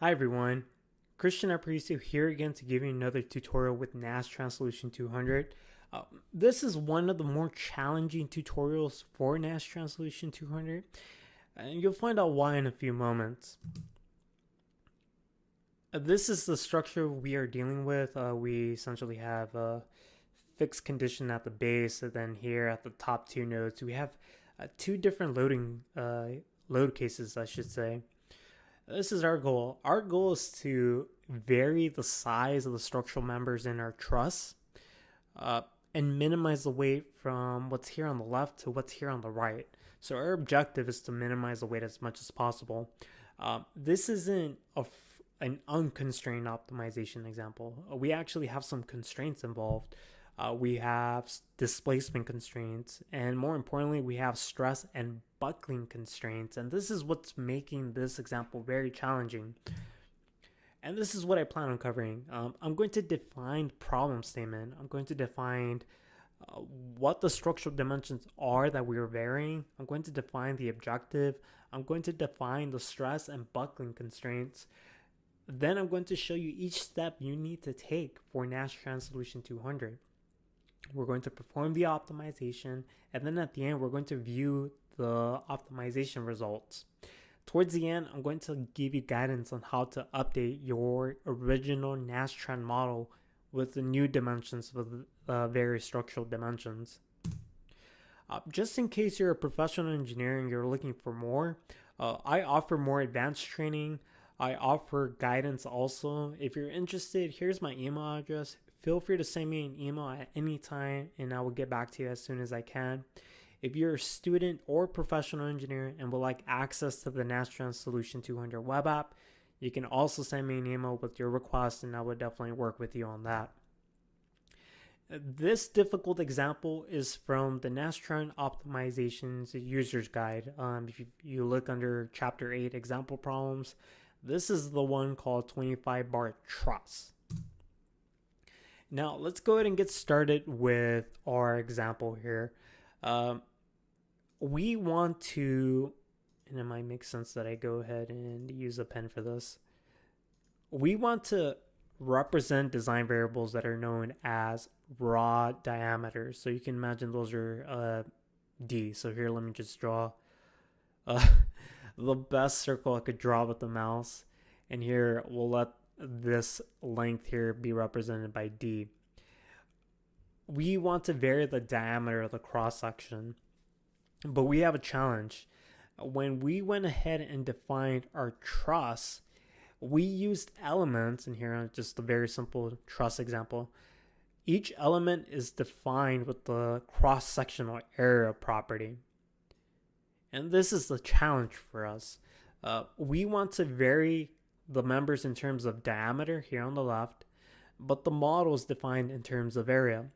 Hi everyone, Christian Aparicio here again to give you another tutorial with Nastran Solution 200. This is one of the more challenging tutorials for Nastran Solution 200, and you'll find out why in a few moments. This is the structure we are dealing with. We essentially have a fixed condition at the base, and then here at the top two nodes, we have two different load cases, I should say. This is our goal. Our goal is to vary the size of the structural members in our truss and minimize the weight from what's here on the left to what's here on the right. So our objective is to minimize the weight as much as possible. This isn't an unconstrained optimization example. We actually have some constraints involved. We have displacement constraints, and more importantly, we have stress and buckling constraints, and this is what's making this example very challenging. And this is what I plan on covering. I'm going to define problem statement. I'm going to define what the structural dimensions are that we are varying. I'm going to define the objective. I'm going to define the stress and buckling constraints. Then I'm going to show you each step you need to take for Nastran Solution 200. We're going to perform the optimization, and then at the end, we're going to view the optimization results. Towards the end, I'm going to give you guidance on how to update your original Nastran model with the new dimensions with various structural dimensions. Just in case you're a professional engineer and you're looking for more, I offer more advanced training. I offer guidance also. If you're interested, here's my email address. Feel free to send me an email at any time and I will get back to you as soon as I can. If you're a student or professional engineer and would like access to the Nastran Solution 200 web app, you can also send me an email with your request and I would definitely work with you on that. This difficult example is from the Nastran Optimizations User's Guide. If you look under Chapter 8 Example Problems, this is the one called 25 bar Truss. Now, let's go ahead and get started with our example here. We want to, and it might make sense that I go ahead and use a pen for this. We want to represent design variables that are known as raw diameters. So you can imagine those are D. So here, let me just draw the best circle I could draw with the mouse. And here, we'll let this length here be represented by D. We want to vary the diameter of the cross section, but we have a challenge. When we went ahead and defined our truss, we used elements, and here just a very simple truss example. Each element is defined with the cross-sectional area property. And this is the challenge for us. We want to vary the members in terms of diameter here on the left, but the model is defined in terms of area.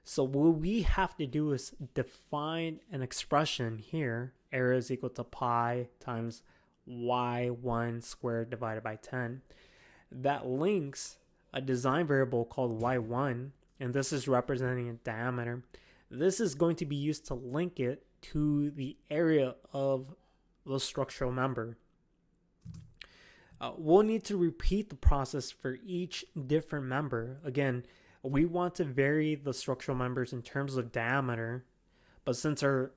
So what we have to do is define an expression here, area is equal to pi times y1 squared divided by 10, that links a design variable called y1, and this is representing a diameter. This is going to be used to link it to the area of the structural member. We'll need to repeat the process for each different member. Again, we want to vary the structural members in terms of diameter, but since our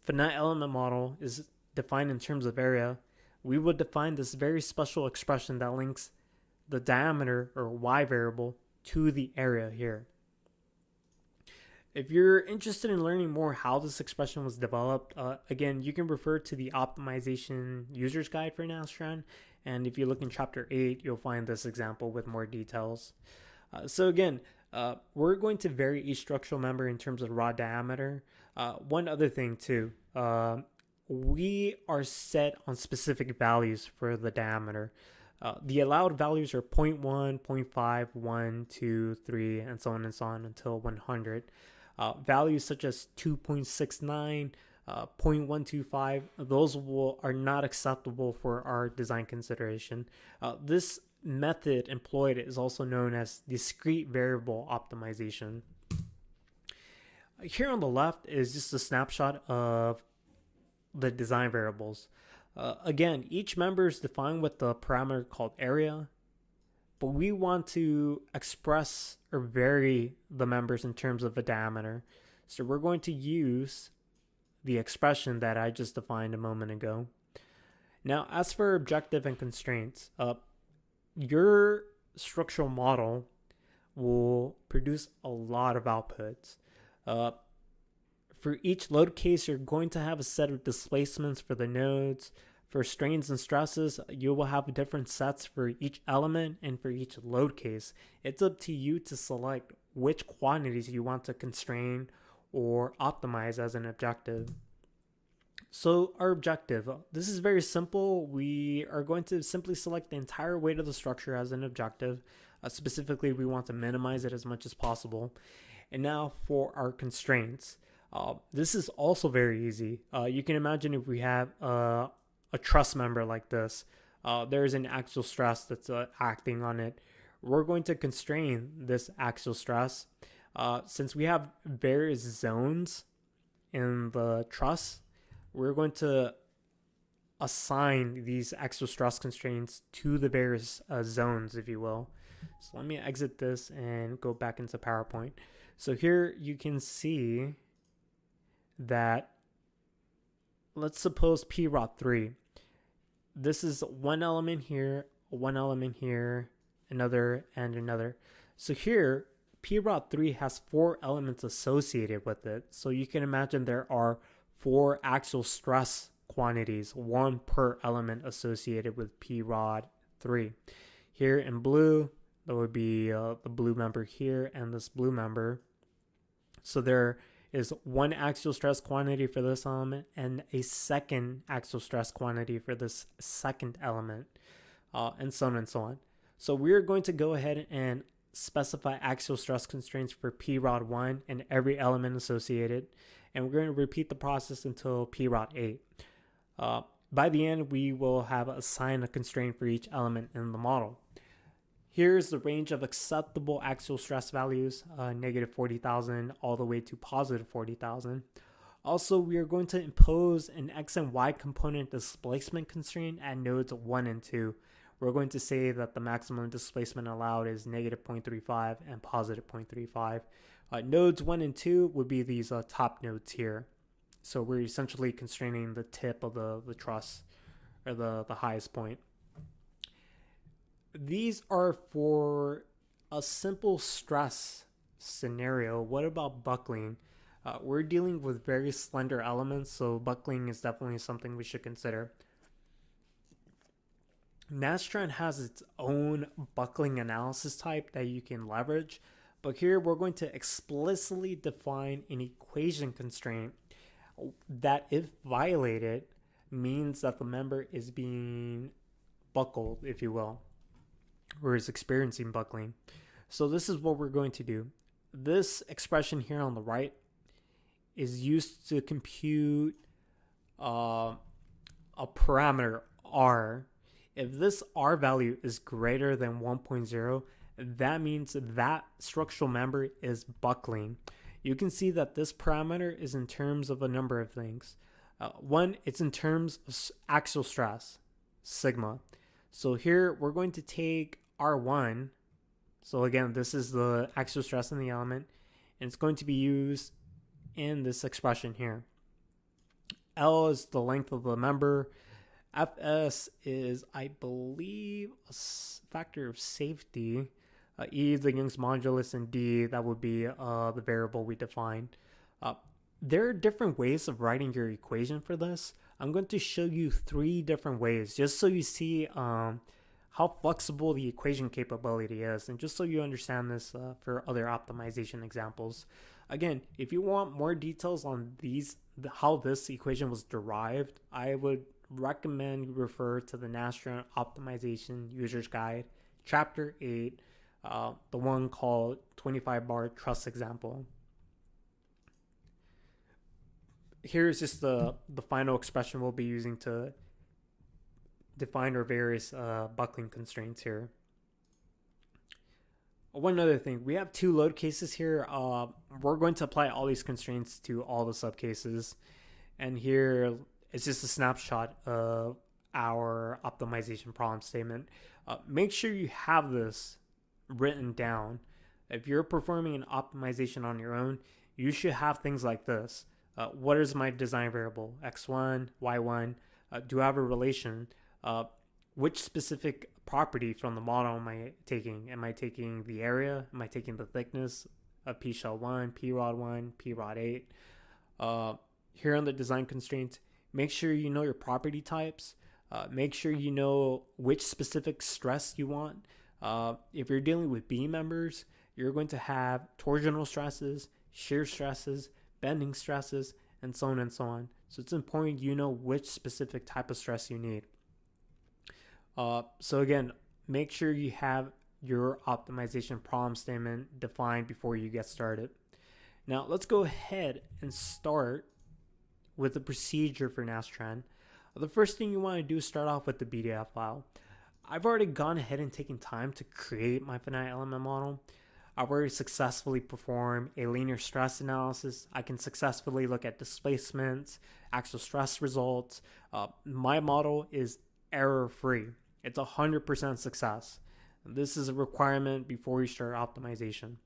finite element model is defined in terms of area, we would define this very special expression that links the diameter or y variable to the area here. If you're interested in learning more how this expression was developed, again, you can refer to the Optimization User's Guide for Nastran. And if you look in Chapter 8, you'll find this example with more details. So again, we're going to vary each structural member in terms of raw diameter. One other thing too, we are set on specific values for the diameter. The allowed values are 0.1, 0.5, 1, 2, 3, and so on until 100. Values such as 2.69, 0.125, those are not acceptable for our design consideration. This method employed is also known as discrete variable optimization. Here on the left is just a snapshot of the design variables. Again, each member is defined with the parameter called area, but we want to express or vary the members in terms of a diameter. So we're going to use the expression that I just defined a moment ago. Now, as for objective and constraints, your structural model will produce a lot of outputs. For each load case, you're going to have a set of displacements for the nodes. For strains and stresses, you will have different sets for each element and for each load case. It's up to you to select which quantities you want to constrain or optimize as an objective. So our objective, this is very simple. We are going to simply select the entire weight of the structure as an objective. Specifically, we want to minimize it as much as possible. And now for our constraints. This is also very easy. You can imagine if we have a truss member like this, there's an axial stress that's acting on it. We're going to constrain this axial stress. Since we have various zones in the truss, we're going to assign these axial stress constraints to the various zones, if you will. So let me exit this and go back into PowerPoint. So here you can see that, let's suppose P rod 3. This is one element here, another, and another. So here, P rod 3 has 4 elements associated with it. So you can imagine there are 4 axial stress quantities, 1 per element associated with P rod 3. Here in blue, that would be the blue member here and this blue member. So there is 1 axial stress quantity for this element and a second axial stress quantity for this second element, and so on and so on. So we're going to go ahead and specify axial stress constraints for P rod 1 and every element associated, and we're going to repeat the process until P rod 8. By the end, we will have assigned a constraint for each element in the model. Here's the range of acceptable axial stress values, negative 40,000 all the way to positive 40,000. Also, we are going to impose an X and Y component displacement constraint at nodes 1 and 2. We're going to say that the maximum displacement allowed is negative 0.35 and positive 0.35. Nodes 1 and 2 would be these top nodes here. So we're essentially constraining the tip of the truss, or the highest point. These are for a simple stress scenario. What about buckling? We're dealing with very slender elements, so buckling is definitely something we should consider. Nastran has its own buckling analysis type that you can leverage, but here we're going to explicitly define an equation constraint that, if violated, means that the member is being buckled, if you will, or is experiencing buckling. So this is what we're going to do. This expression here on the right is used to compute a parameter R. If this R value is greater than 1.0, that means that structural member is buckling. You can see that this parameter is in terms of a number of things. One, it's in terms of axial stress, sigma. So here we're going to take R1. So again, this is the axial stress in the element, and it's going to be used in this expression here. L is the length of the member. Fs is, I believe, a factor of safety. E is the Young's modulus, and D, that would be the variable we defined. There are different ways of writing your equation for this. I'm going to show you 3 different ways, just so you see how flexible the equation capability is, and just so you understand this for other optimization examples. Again, if you want more details on how this equation was derived, I would recommend you refer to the Nastran Optimization User's Guide, Chapter 8, the one called 25-bar truss example. Here's just the final expression we'll be using to define our various buckling constraints here. One other thing, we have 2 load cases here. We're going to apply all these constraints to all the subcases. And here it's just a snapshot of our optimization problem statement. Make sure you have this written down. If you're performing an optimization on your own, you should have things like this. What is my design variable? X1, Y1. Do I have a relation? Which specific property from the model am I taking? Am I taking the area? Am I taking the thickness of P shell 1, P rod 1, P rod 8? Here on the design constraints, make sure you know your property types. Make sure you know which specific stress you want. If you're dealing with beam members, you're going to have torsional stresses, shear stresses, bending stresses, and so on and so on. So it's important you know which specific type of stress you need. So again, make sure you have your optimization problem statement defined before you get started. Now let's go ahead and start with the procedure for Nastran. The first thing you want to do is start off with the BDF file. I've already gone ahead and taken time to create my finite element model. I've already successfully performed a linear stress analysis. I can successfully look at displacements, axial stress results. My model is error-free. It's 100% success. This is a requirement before you start optimization.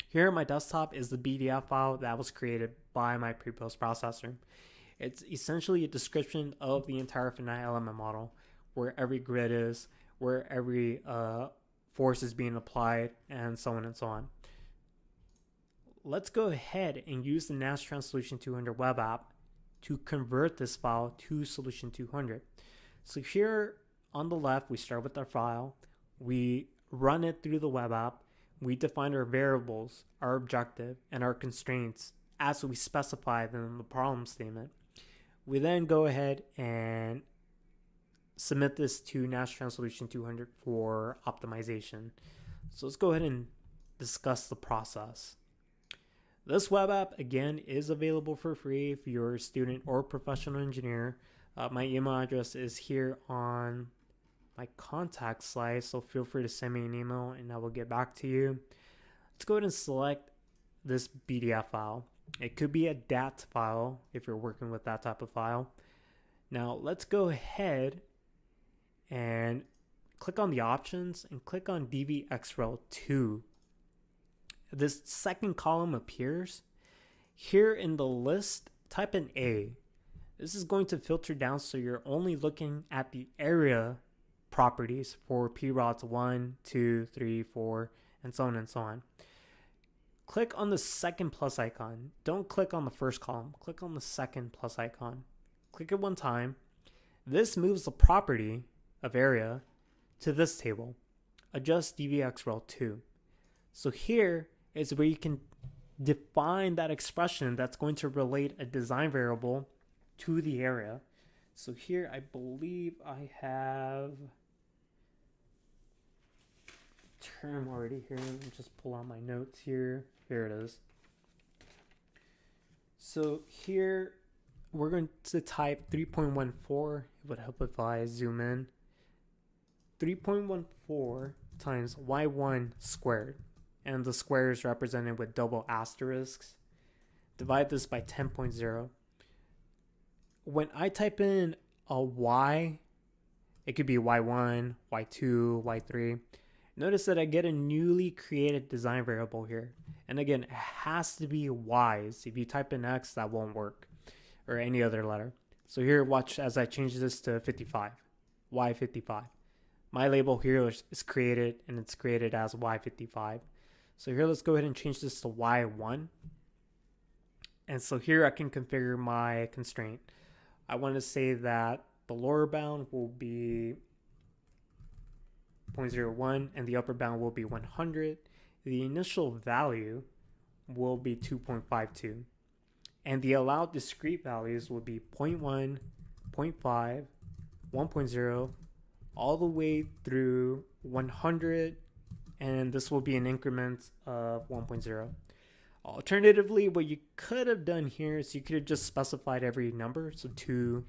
Here on my desktop is the BDF file that was created by my pre-post processor. It's essentially a description of the entire finite element model, where every grid is, where every force is being applied, and so on and so on. Let's go ahead and use the Nastran Solution 200 web app to convert this file to Solution 200. So here on the left, we start with our file. We run it through the web app. We define our variables, our objective, and our constraints as we specify them in the problem statement. We then go ahead and submit this to Nastran Solution 200 for optimization. So let's go ahead and discuss the process. This web app, again, is available for free if you're a student or professional engineer. My email address is here on my contact slide, so feel free to send me an email and I will get back to you. Let's go ahead and select this BDF file. It could be a DAT file if you're working with that type of file. Now let's go ahead and click on the options and click on DVXREL2. This second column appears. Here in the list, type in A. This is going to filter down so you're only looking at the area properties for P rods 1, 2, 3, 4, and so on and so on. Click on the second plus icon. Don't click on the first column. Click on the second plus icon. Click it one time. This moves the property of area to this table. Adjust DVXREL2. So here is where you can define that expression that's going to relate a design variable to the area. So here I believe I have term already here. Let me just pull out my notes here. Here it is. So here we're going to type 3.14. It would help if I zoom in. 3.14 times y1 squared. And the square is represented with double asterisks. Divide this by 10.0. When I type in a y, it could be y1, y2, y3. Notice that I get a newly created design variable here. And again, it has to be y's. If you type in x, that won't work. Or any other letter. So here, watch as I change this to 55. y55. My label here is created, and it's created as y55. So here, let's go ahead and change this to y1. And so here I can configure my constraint. I want to say that the lower bound will be 0.01 and the upper bound will be 100. The initial value will be 2.52. And the allowed discrete values will be 0.1, 0.5, 1.0, all the way through 100. And this will be in increments of 1.0. Alternatively, what you could have done here is you could have just specified every number. So 2,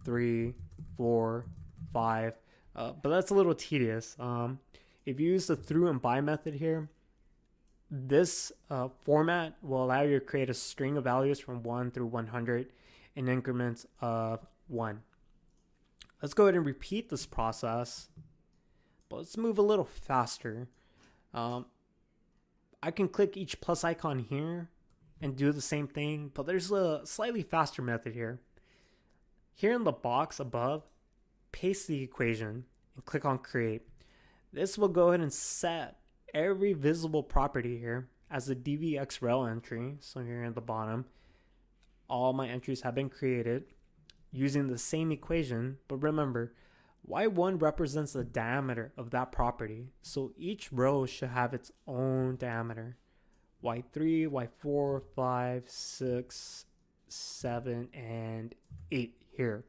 3, 4, 5. But that's a little tedious. If you use the through and by method here, this format will allow you to create a string of values from 1 through 100 in increments of 1. Let's go ahead and repeat this process, but let's move a little faster. I can click each plus icon here and do the same thing, but there's a slightly faster method here. Here in the box above, paste the equation and click on create. This will go ahead and set every visible property here as a dvxrel entry. So here at the bottom, all my entries have been created using the same equation, but remember, y1 represents the diameter of that property, so each row should have its own diameter. y3, y4, 5, 6, 7, and 8 here.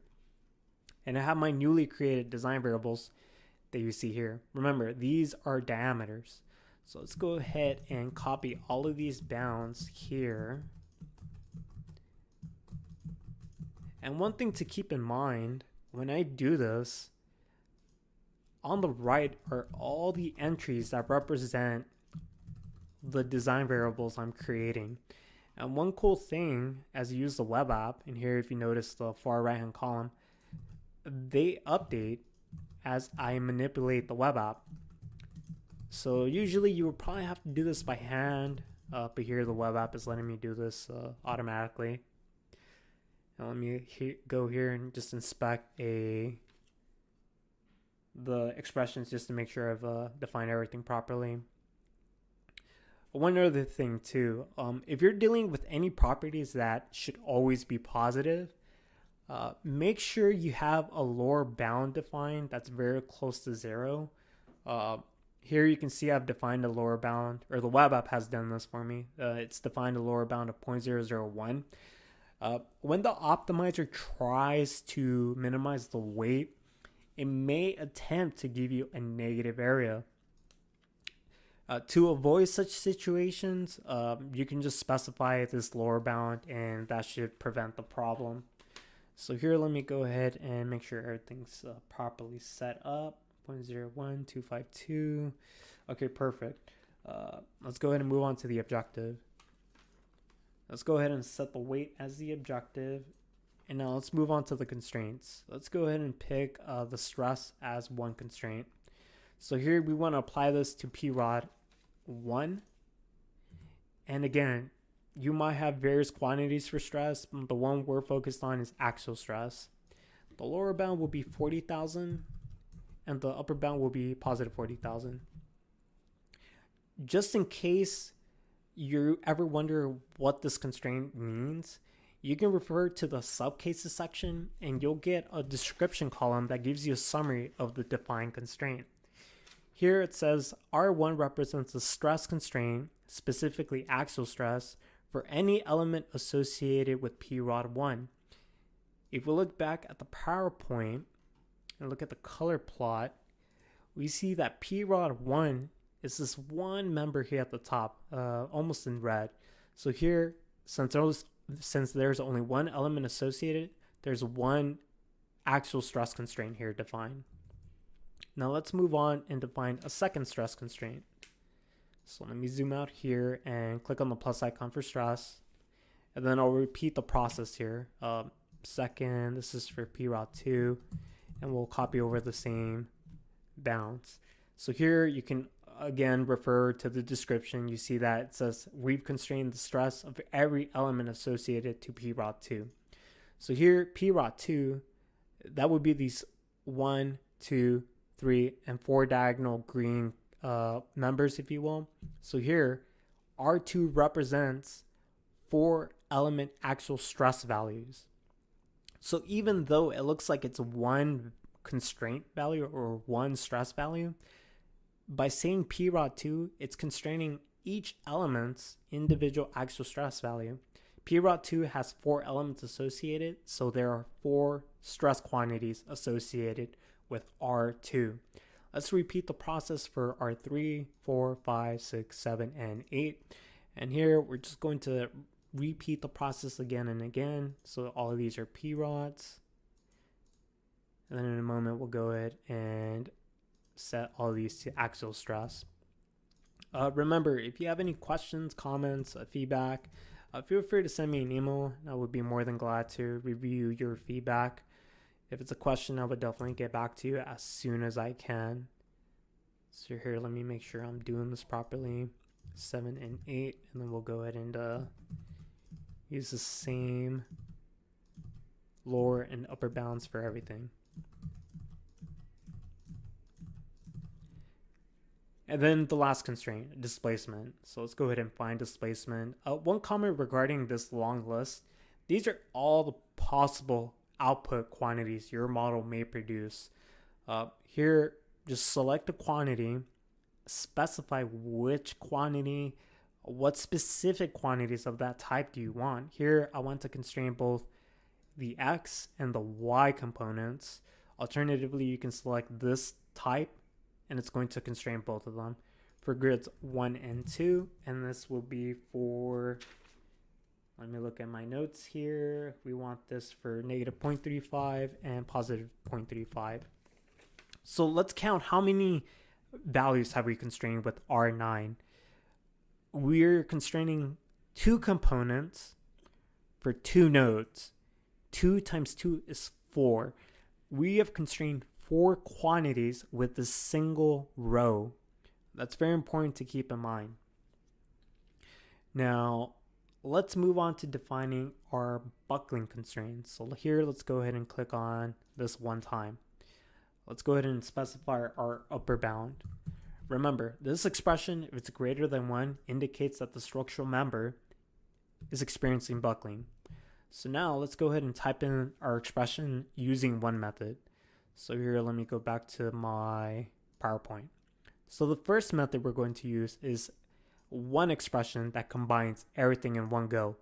And I have my newly created design variables that you see here. Remember, these are diameters. So let's go ahead and copy all of these bounds here. And one thing to keep in mind when I do this, on the right are all the entries that represent the design variables I'm creating. And one cool thing as you use the web app, and here if you notice the far right hand column, they update as I manipulate the web app. So usually you would probably have to do this by hand, but here the web app is letting me do this automatically. Now let me go here and just inspect the expressions just to make sure I've defined everything properly. One other thing too, if you're dealing with any properties that should always be positive, make sure you have a lower bound defined that's very close to 0. Here you can see I've defined a lower bound, or the web app has done this for me. It's defined a lower bound of 0.001. When the optimizer tries to minimize the weight, it may attempt to give you a negative area. To avoid such situations, you can just specify this lower bound and that should prevent the problem. So here, let me go ahead and make sure everything's properly set up. 0.01252. Okay, perfect. Let's go ahead and move on to the objective. Let's go ahead and set the weight as the objective. And now let's move on to the constraints. Let's go ahead and pick the stress as one constraint. So here we want to apply this to P-Rod 1. And again, you might have various quantities for stress, but the one we're focused on is axial stress. The lower bound will be 40,000 and the upper bound will be positive 40,000. Just in case you ever wonder what this constraint means, you can refer to the subcases section and you'll get a description column that gives you a summary of the defined constraint. Here it says R1 represents the stress constraint, specifically axial stress, for any element associated with P-Rod 1. If we look back at the PowerPoint and look at the color plot, we see that P-Rod 1 is this one member here at the top, almost in red. So here, since there's only one element associated, there's one axial stress constraint here defined. Now let's move on and define a second stress constraint. So let me zoom out here and click on the plus icon for stress. And then I'll repeat the process here. Second, this is for P-Rod 2, and we'll copy over the same bounds. So here you can again refer to the description. You see that it says we've constrained the stress of every element associated to P-Rod 2. So here P-Rod 2, that would be these 1, 2, 3, and 4 diagonal green members, if you will. So here R2 represents 4 element axial stress values. So even though it looks like it's one constraint value or one stress value, by saying P-Rod 2, it's constraining each element's individual axial stress value. P-Rod 2 has 4 elements associated, so there are 4 stress quantities associated with R2. Let's repeat the process for R3, 4, 5, 6, 7, and 8. And here we're just going to repeat the process again and again. So all of these are P-Rods. And then in a moment, we'll go ahead and set all of these to axial stress. Remember, if you have any questions, comments, feedback, feel free to send me an email. I would be more than glad to review your feedback. If it's a question, I would definitely get back to you as soon as I can. So here, let me make sure I'm doing this properly. 7 and 8, and then we'll go ahead and use the same lower and upper bounds for everything. And then the last constraint, displacement. So let's go ahead and find displacement. One comment regarding this long list, these are all the possible output quantities your model may produce. Here, just select a quantity, specify which quantity, what specific quantities of that type do you want. Here, I want to constrain both the x and the y components. Alternatively, you can select this type and it's going to constrain both of them for grids 1 and 2. And this will be for, let me look at my notes here. We want this for negative 0.35 and positive 0.35. So let's count how many values have we constrained with R9. We're constraining 2 components for 2 nodes. 2 times 2 is 4. We have constrained 4 quantities with a single row. That's very important to keep in mind. Now, let's move on to defining our buckling constraints. So here, let's go ahead and click on this one time. Let's go ahead and specify our upper bound. Remember, this expression, if it's greater than 1, indicates that the structural member is experiencing buckling. So now let's go ahead and type in our expression using one method. So here, let me go back to my PowerPoint. So the first method we're going to use is one expression that combines everything in one go.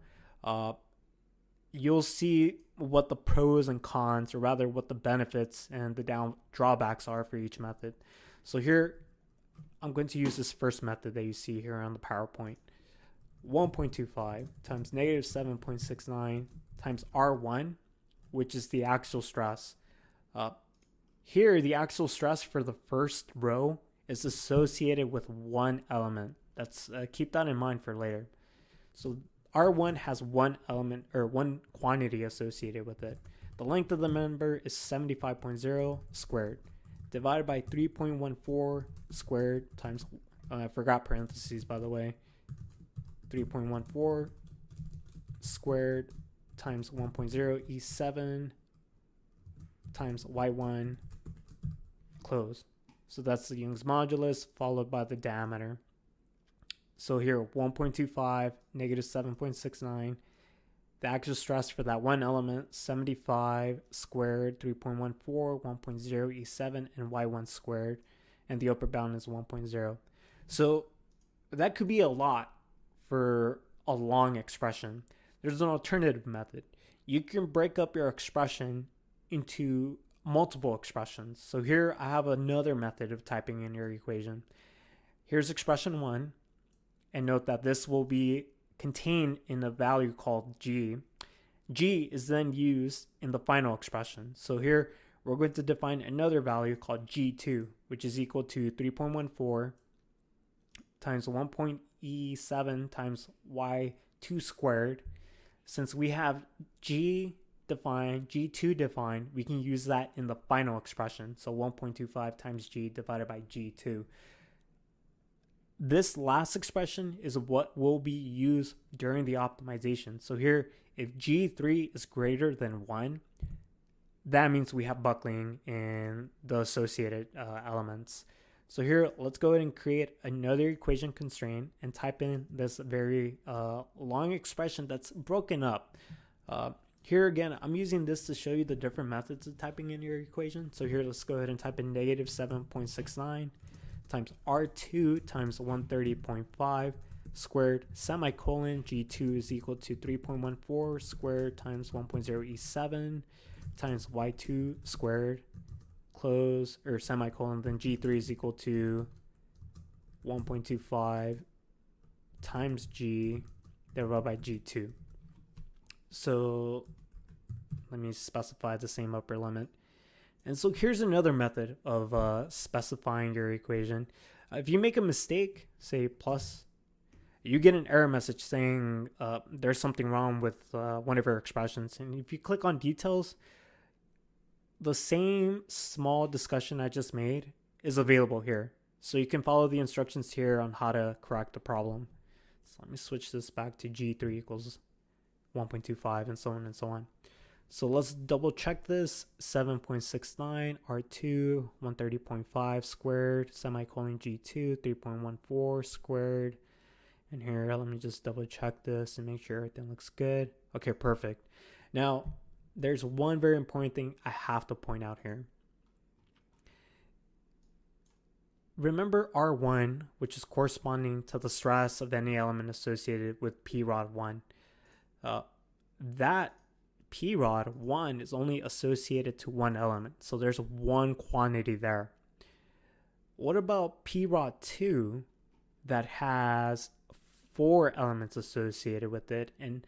You'll see what the pros and cons, or rather what the benefits and the drawbacks are for each method. So here, I'm going to use this first method that you see here on the PowerPoint. 1.25 times negative 7.69 times R1, which is the axial stress. Here, the axial stress for the first row is associated with one element. That's keep that in mind for later. So R1 has one element or one quantity associated with it. The length of the member is 75.0 squared divided by 3.14 squared times, I forgot parentheses by the way, 3.14 squared times 1.0 E7 times Y1 close. So that's the Young's modulus followed by the diameter. So here, 1.25, negative 7.69. The axial stress for that one element, 75 squared, 3.14, 1.0, E7, and Y1 squared. And the upper bound is 1.0. So that could be a lot for a long expression. There's an alternative method. You can break up your expression into multiple expressions. So here I have another method of typing in your equation. Here's expression 1. And note that this will be contained in a value called g. G is then used in the final expression. So here we're going to define another value called g2, which is equal to 3.14 times 1.e7 times y2 squared. Since we have g defined, g2 defined, we can use that in the final expression. So 1.25 times g divided by g2. This last expression is what will be used during the optimization. So here, if G3 is greater than 1, that means we have buckling in the associated elements. So here, let's go ahead and create another equation constraint and type in this very long expression that's broken up. Here again, I'm using this to show you the different methods of typing in your equation. So here, let's go ahead and type in negative 7.69 times R2 times 130.5 squared semicolon G2 is equal to 3.14 squared times 1.0 E7 times Y2 squared close or semicolon, then G3 is equal to 1.25 times G divided by G2. So let me specify the same upper limit. And so here's another method of specifying your equation. If you make a mistake, say plus, you get an error message saying there's something wrong with one of your expressions. And if you click on details, the same small discussion I just made is available here. So you can follow the instructions here on how to correct the problem. So let me switch this back to G3 equals 1.25 and so on and so on. So let's double check this. 7.69 R2 130.5 squared semicolon G2 3.14 squared. And here, let me just double check this and make sure everything looks good. Okay, perfect. Now, there's one very important thing I have to point out here. Remember R1, which is corresponding to the stress of any element associated with P rod 1. That P rod 1 is only associated to one element, so there's one quantity there. What about P rod 2 that has 4 elements associated with it, and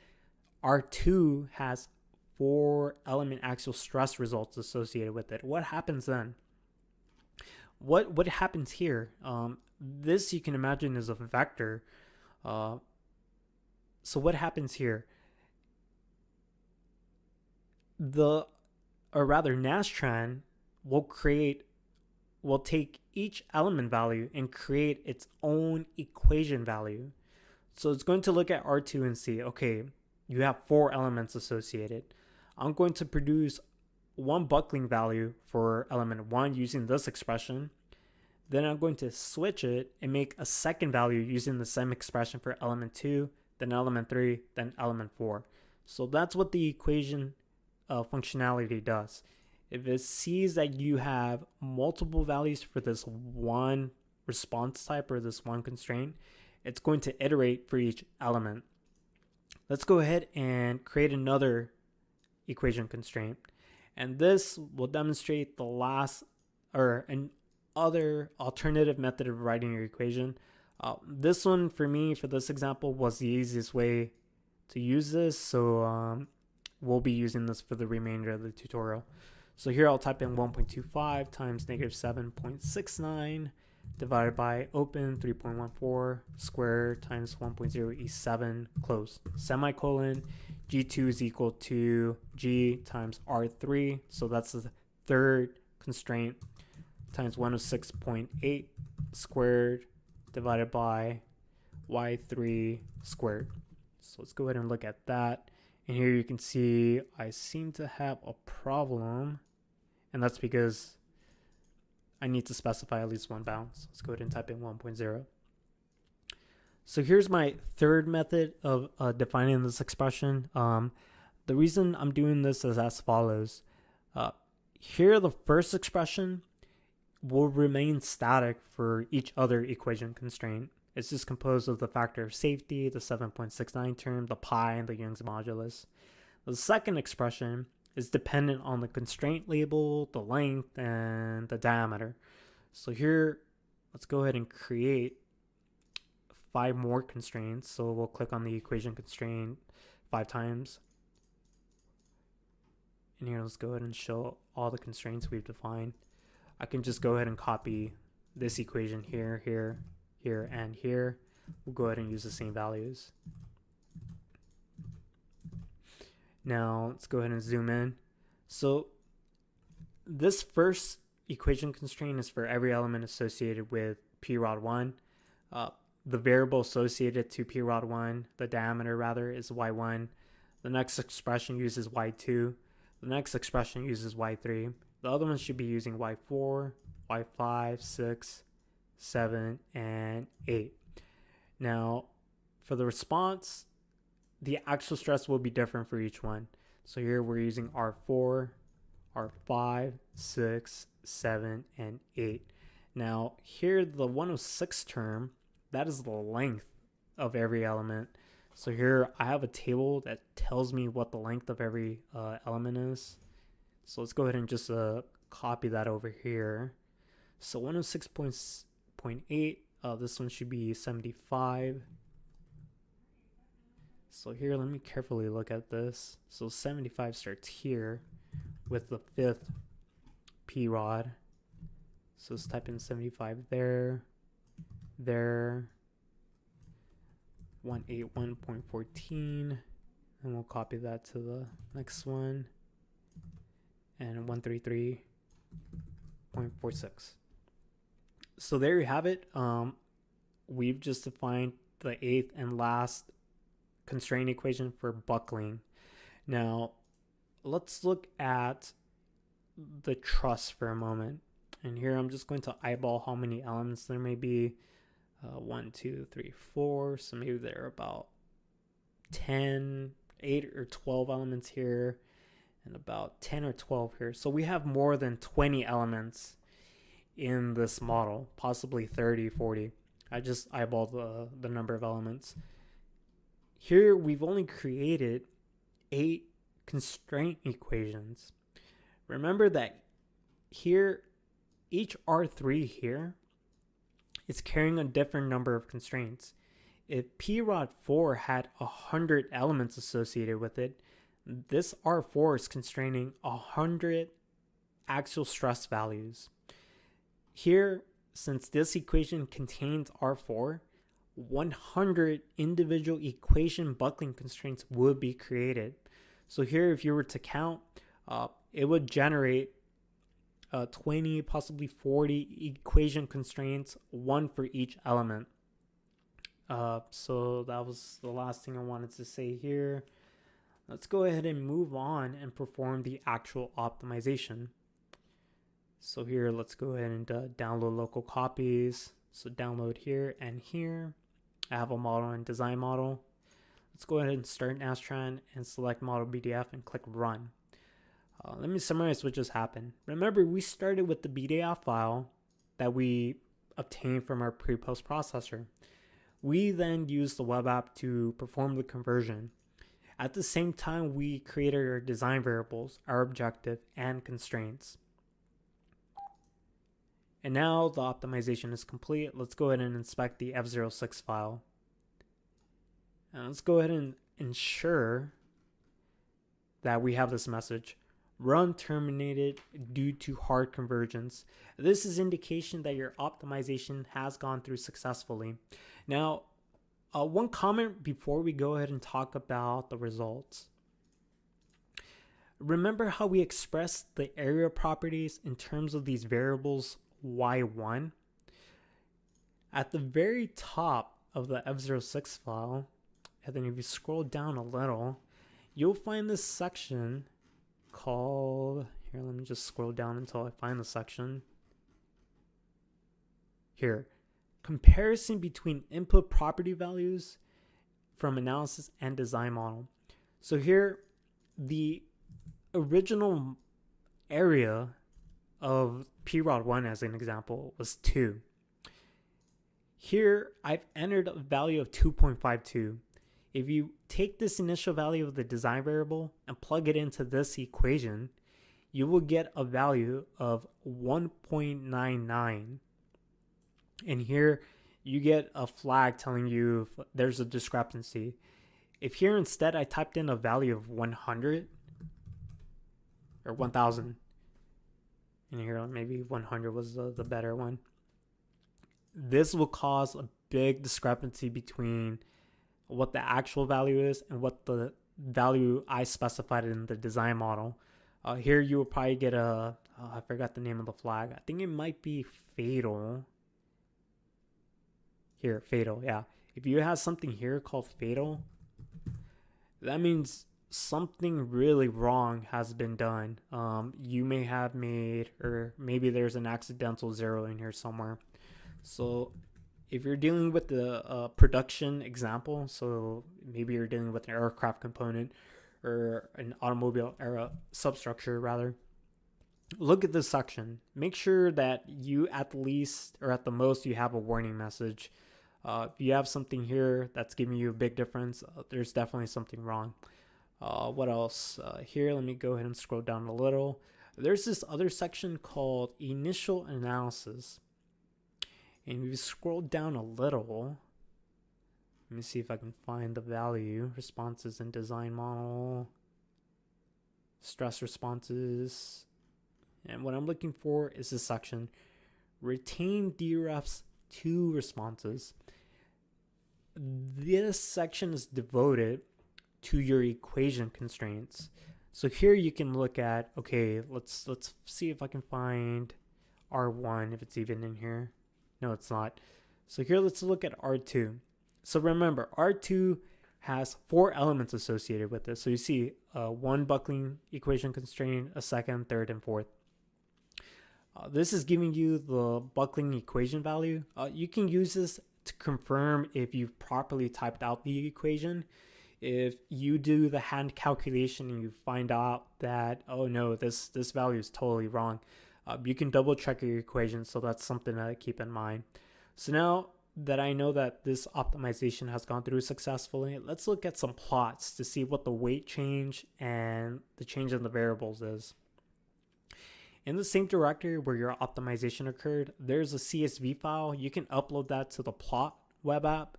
R2 has 4 element axial stress results associated with it? What happens then? What happens here? This you can imagine is a vector. So what happens here? Nastran will take each element value and create its own equation value. So it's going to look at R2 and see, okay, you have 4 elements associated. I'm going to produce one buckling value for element 1 using this expression. Then I'm going to switch it and make a second value using the same expression for element 2, then element 3, then element 4. So that's what the equation functionality does. If it sees that you have multiple values for this one response type or this one constraint, it's going to iterate for each element. Let's go ahead and create another equation constraint. And this will demonstrate an other alternative method of writing your equation. This one for me, for this example, was the easiest way to use this. So we'll be using this for the remainder of the tutorial. So here I'll type in 1.25 times negative 7.69 divided by open 3.14 squared times 1.0e7 close semicolon. G2 is equal to G times R3. So that's the third constraint times 106.8 squared divided by Y3 squared. So let's go ahead and look at that. And here you can see I seem to have a problem, and that's because I need to specify at least one bounds. Let's go ahead and type in 1.0. So here's my third method of defining this expression. The reason I'm doing this is as follows. Here the first expression will remain static for each other equation constraint. It's just composed of the factor of safety, the 7.69 term, the pi, and the Young's modulus. The second expression is dependent on the constraint label, the length, and the diameter. So here, let's go ahead and create 5 more constraints. So we'll click on the equation constraint 5 times. And here, let's go ahead and show all the constraints we've defined. I can just go ahead and copy this equation here, here, here, and here. We'll go ahead and use the same values. Now let's go ahead and zoom in. So this first equation constraint is for every element associated with P rod 1. The variable associated to P rod 1, the diameter rather, is Y1. The next expression uses Y2. The next expression uses Y3. The other ones should be using Y4, Y5, 6, 7, and 8. Now, for the response, the actual stress will be different for each one. So here we're using R4, R5, 6, 7, and 8. Now, here the 106 term, that is the length of every element. So here I have a table that tells me what the length of every element is. So let's go ahead and just copy that over here. So 106.8, this one should be 75. So here, let me carefully look at this. So 75 starts here with the 5th P rod. So let's type in 75 there, 181.14, and we'll copy that to the next one. and 133.46. So there you have it. We've just defined the eighth and last constraint equation for buckling. Now, let's look at the truss for a moment. And here I'm just going to eyeball how many elements there may be. 1, 2, 3, 4. So maybe there are about 10, 8 or 12 elements here, and about 10 or 12 here. So we have more than 20 elements in this model, possibly 30, 40. I just eyeballed the number of elements. Here we've only created 8 constraint equations. Remember that here, each R3 here is carrying a different number of constraints. If PROD 4 had 100 elements associated with it, this R4 is constraining 100 axial stress values. Here, since this equation contains R4, 100 individual equation buckling constraints would be created. So here, if you were to count, it would generate 20, possibly 40 equation constraints, one for each element. So that was the last thing I wanted to say here. Let's go ahead and move on and perform the actual optimization. So here, let's go ahead and download local copies. So download here and here. I have a model and design model. Let's go ahead and start Nastran and select model BDF and click run. Let me summarize what just happened. Remember, we started with the BDF file that we obtained from our pre-post processor. We then used the web app to perform the conversion. At the same time, we created our design variables, our objective, and constraints. And now the optimization is complete. Let's go ahead and inspect the F06 file. And let's go ahead and ensure that we have this message. Run terminated due to hard convergence. This is indication that your optimization has gone through successfully. Now, one comment before we go ahead and talk about the results. Remember how we expressed the area properties in terms of these variables y1? At the very top of the F06 file, and then if you scroll down a little, you'll find this section called, here, let me just scroll down until I find the section. Here, comparison between input property values from analysis and design model. So here, the original area of PROD 1 as an example was 2. Here, I've entered a value of 2.52. If you take this initial value of the design variable and plug it into this equation, you will get a value of 1.99. And here you get a flag telling you if there's a discrepancy. If here instead I typed in a value of 100 or 1000, and here maybe 100 was the better one, this will cause a big discrepancy between what the actual value is and what the value I specified in the design model. Here you will probably get a, I forgot the name of the flag. I think it might be fatal. Here, fatal, yeah. If you have something here called fatal, that means something really wrong has been done. You may have made, or maybe there's an accidental 0 in here somewhere. So if you're dealing with the production example, so maybe you're dealing with an aircraft component or an automobile era substructure rather, look at this section. Make sure that you at least or at the most you have a warning message. If you have something here that's giving you a big difference, there's definitely something wrong. What else? Here, let me go ahead and scroll down a little. There's this other section called initial analysis. And if you scroll down a little, let me see if I can find the value. Responses in design model, stress responses. And what I'm looking for is this section, retain derefs to responses. This section is devoted to your equation constraints. So here you can look at, okay, let's see if I can find R1, if it's even in here. No, it's not. So here let's look at R2. So remember, R2 has 4 elements associated with it. So you see one buckling equation constraint, a second, third, and fourth. This is giving you the buckling equation value. You can use this to confirm if you've properly typed out the equation. If you do the hand calculation and you find out that, oh no, this value is totally wrong, you can double check your equation. So that's something to keep in mind. So now that I know that this optimization has gone through successfully, let's look at some plots to see what the weight change and the change in the variables is. In the same directory where your optimization occurred, there's a CSV file. You can upload that to the plot web app.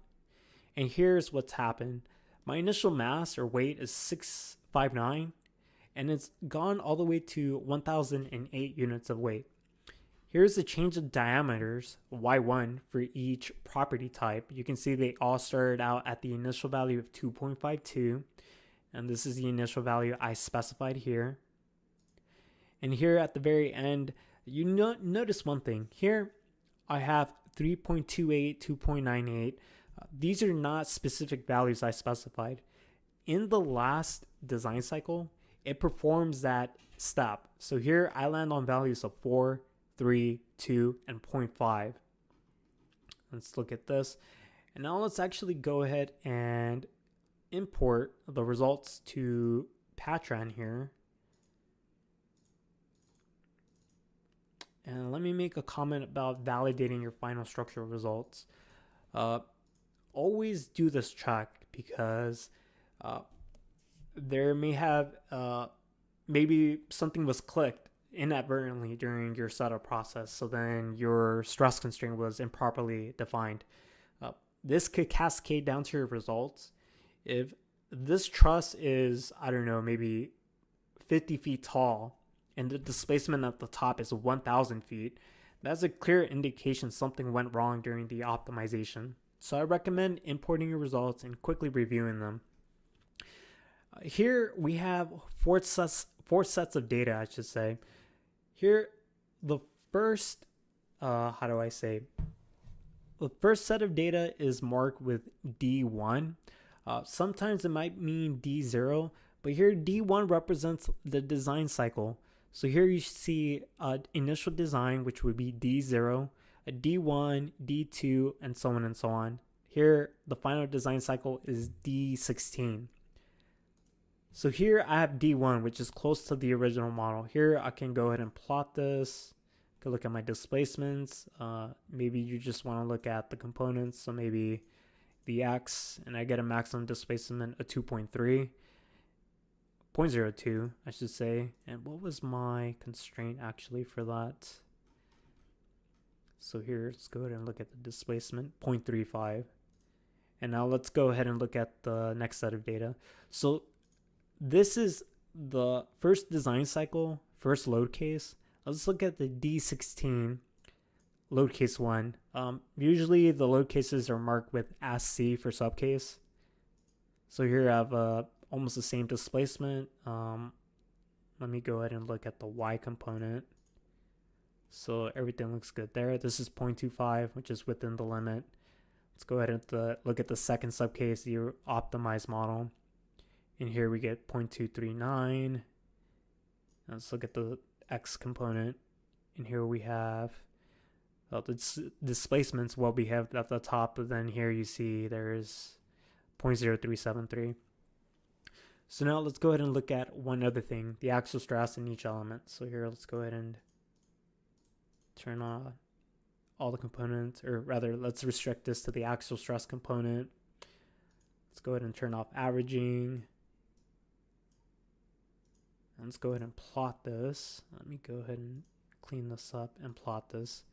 And here's what's happened. My initial mass or weight is 659, and it's gone all the way to 1008 units of weight. Here's the change of diameters, Y1, for each property type. You can see they all started out at the initial value of 2.52, and this is the initial value I specified here. And here at the very end, you notice one thing. Here I have 3.28, 2.98. These are not specific values I specified. In the last design cycle, it performs that step. So here I land on values of 4, 3, 2, and 0.5. Let's look at this. And now let's actually go ahead and import the results to Patran here. And let me make a comment about validating your final structural results. Always do this check, because there may have maybe something was clicked inadvertently during your setup process, so then your stress constraint was improperly defined. This could cascade down to your results. If this truss is, I don't know, maybe 50 feet tall, and the displacement at the top is 1,000 feet, that's a clear indication something went wrong during the optimization. So I recommend importing your results and quickly reviewing them. Here we have four sets of data, I should say. Here, the first, the first set of data is marked with D1. Sometimes it might mean D0, but here D1 represents the design cycle. So here you see initial design, which would be D0, a D1, D2, and so on and so on. Here, the final design cycle is D16. So here I have D1, which is close to the original model. Here I can go ahead and plot this. Go look at my displacements. Maybe you just want to look at the components. So maybe the X, and I get a maximum displacement of 2.3. 0.02, I should say. And what was my constraint actually for that? So here, let's go ahead and look at the displacement, 0.35. And now let's go ahead and look at the next set of data. So this is the first design cycle, first load case. Let's look at the D16 load case 1. Usually the load cases are marked with ASC for subcase. So here I have almost the same displacement. Let me go ahead and look at the Y component. So everything looks good there. This is 0.25, which is within the limit. Let's go ahead and look at the second subcase, the optimized model. And here we get 0.239. Let's look at the X component. And here we have the displacements well behaved at the top, but then here you see there's 0.0373. So now let's go ahead and look at one other thing, the axial stress in each element. So here, let's go ahead and turn on all the components, or rather, let's restrict this to the axial stress component. Let's go ahead and turn off averaging. And let's go ahead and plot this. Let me go ahead and clean this up and plot this.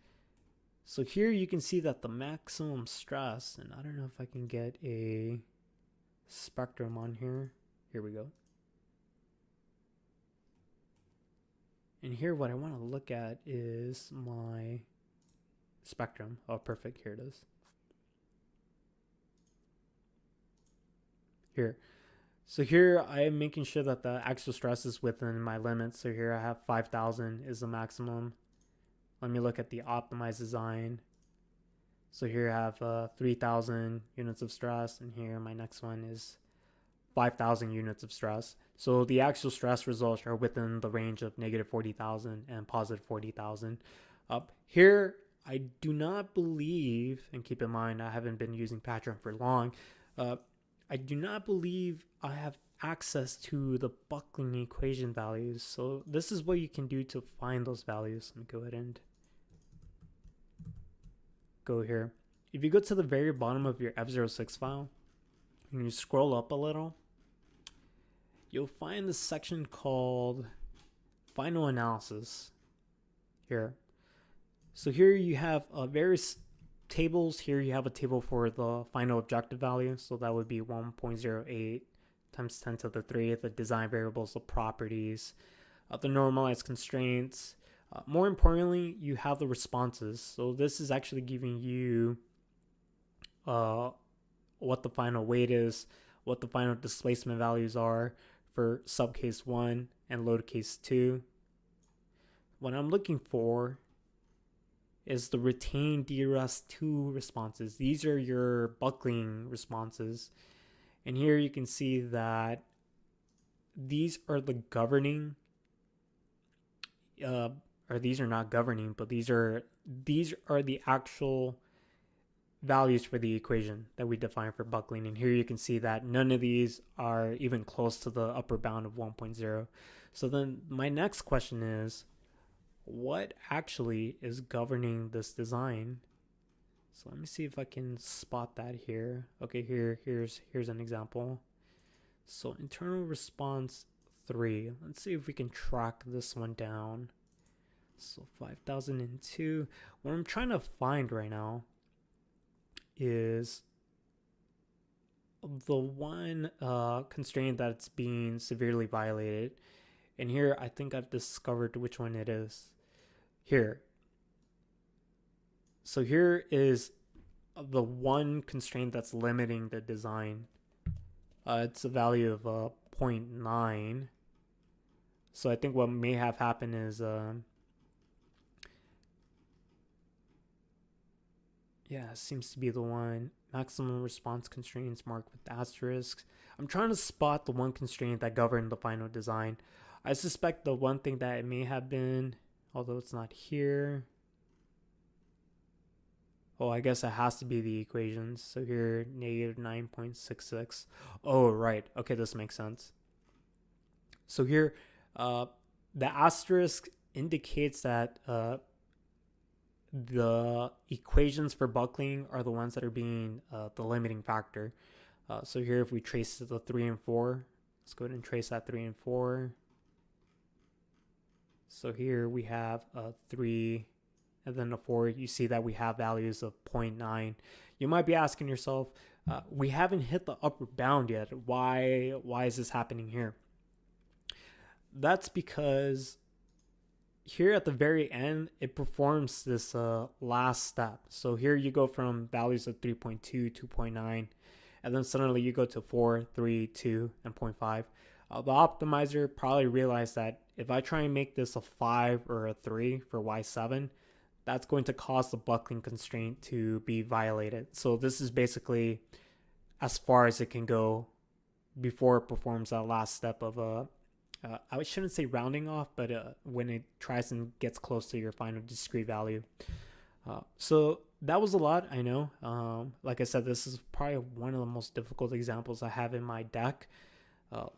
So here you can see that the maximum stress, and I don't know if I can get a spectrum on here. Here we go. And here what I want to look at is my spectrum. Oh, perfect. Here it is. Here. So here I am making sure that the axial stress is within my limits. So here I have 5,000 is the maximum. Let me look at the optimized design. So here I have 3,000 units of stress, and here my next one is 5,000 units of stress. So the actual stress results are within the range of negative 40,000 and positive 40,000. Here, I do not believe, and keep in mind I haven't been using Patreon for long, I do not believe I have access to the buckling equation values. So this is what you can do to find those values. Let me go ahead and go here. If you go to the very bottom of your F06 file and you scroll up a little, you'll find this section called Final Analysis here. So here you have various tables. Here you have a table for the final objective value. So that would be 1.08 times 10 to the 3, the design variables, the properties, the normalized constraints. More importantly, you have the responses. So this is actually giving you what the final weight is, what the final displacement values are for subcase 1 and load case 2. What I'm looking for is the retained DRS2 responses. These are your buckling responses. And here you can see that these are the governing, or these are not governing, but these are the actual values for the equation that we define for buckling. And here you can see that none of these are even close to the upper bound of 1.0. So then my next question is, what actually is governing this design? So let me see if I can spot that here. Okay, here's an example. So internal response 3. Let's see if we can track this one down. So 5002. What I'm trying to find right now is the one constraint that's being severely violated. And here I think I've discovered which one it is. Here. So here is the one constraint that's limiting the design. It's a value of 0.9. So I think what may have happened is yeah, it seems to be the one. Maximum response constraints marked with asterisks. I'm trying to spot the one constraint that governed the final design. I suspect the one thing that it may have been, although it's not here. Oh, I guess it has to be the equations. So here, negative 9.66. Oh, right. Okay, this makes sense. So here, the asterisk indicates that the equations for buckling are the ones that are being the limiting factor. So here, if we trace the 3 and 4, let's go ahead and trace that 3 and 4. So here we have a 3 and then a 4. You see that we have values of 0.9. You might be asking yourself, we haven't hit the upper bound yet. Why is this happening here? That's because here at the very end, it performs this last step. So here you go from values of 3.2, 2.9, and then suddenly you go to 4, 3, 2, and 0.5. The optimizer probably realized that if I try and make this a 5 or a 3 for Y7, that's going to cause the buckling constraint to be violated. So this is basically as far as it can go before it performs that last step of I shouldn't say rounding off, but when it tries and gets close to your final discrete value. So that was a lot, I know. Like I said, this is probably one of the most difficult examples I have in my deck.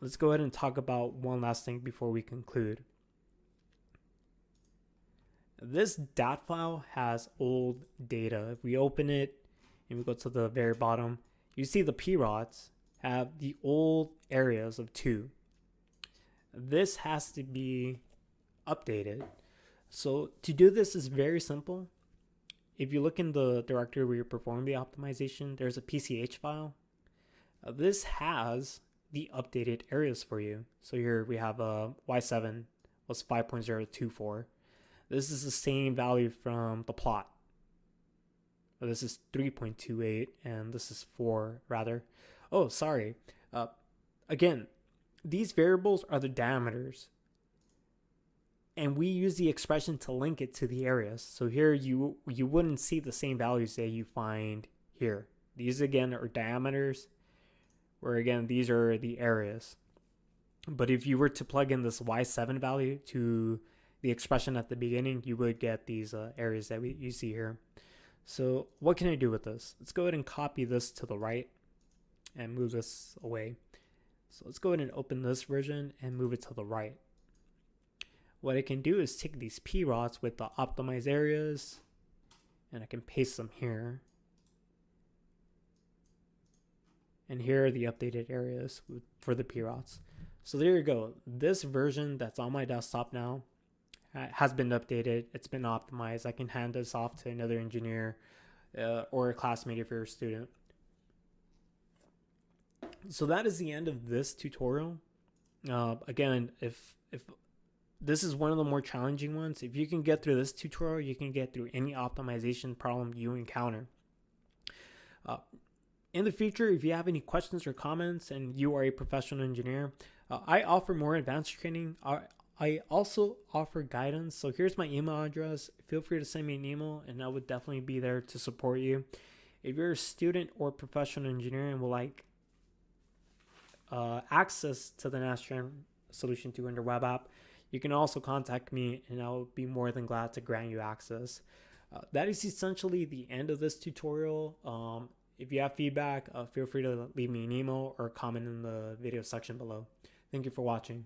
Let's go ahead and talk about one last thing before we conclude. This DAT file has old data. If we open it and we go to the very bottom, you see the P-rods have the old areas of 2. This has to be updated. So to do this is very simple. If you look in the directory where you perform the optimization, there's a PCH file. This has the updated areas for you. So here we have Y7 was 5.024. This is the same value from the plot. This is 3.28 and this is 4 rather. Oh, sorry. again, these variables are the diameters, and we use the expression to link it to the areas. So here you wouldn't see the same values that you find here. These again are diameters, where again these are the areas. But if you were to plug in this y7 value to the expression at the beginning, you would get these areas that you see here. So what can I do with this? Let's go ahead and copy this to the right and move this away. So let's go ahead and open this version and move it to the right. What I can do is take these p-rods with the optimized areas, and I can paste them here. And here are the updated areas for the p-rods. So there you go. This version that's on my desktop now has been updated. It's been optimized. I can hand this off to another engineer or a classmate if you're a student. So that is the end of this tutorial. Again, if this is one of the more challenging ones, if you can get through this tutorial, you can get through any optimization problem you encounter. In the future, if you have any questions or comments and you are a professional engineer, I offer more advanced training. I also offer guidance. So here's my email address. Feel free to send me an email and I would definitely be there to support you. If you're a student or professional engineer and would like access to the Nastran Solution 200 web app, you can also contact me and I'll be more than glad to grant you access. That is essentially the end of this tutorial. If you have feedback, feel free to leave me an email or comment in the video section below. Thank you for watching.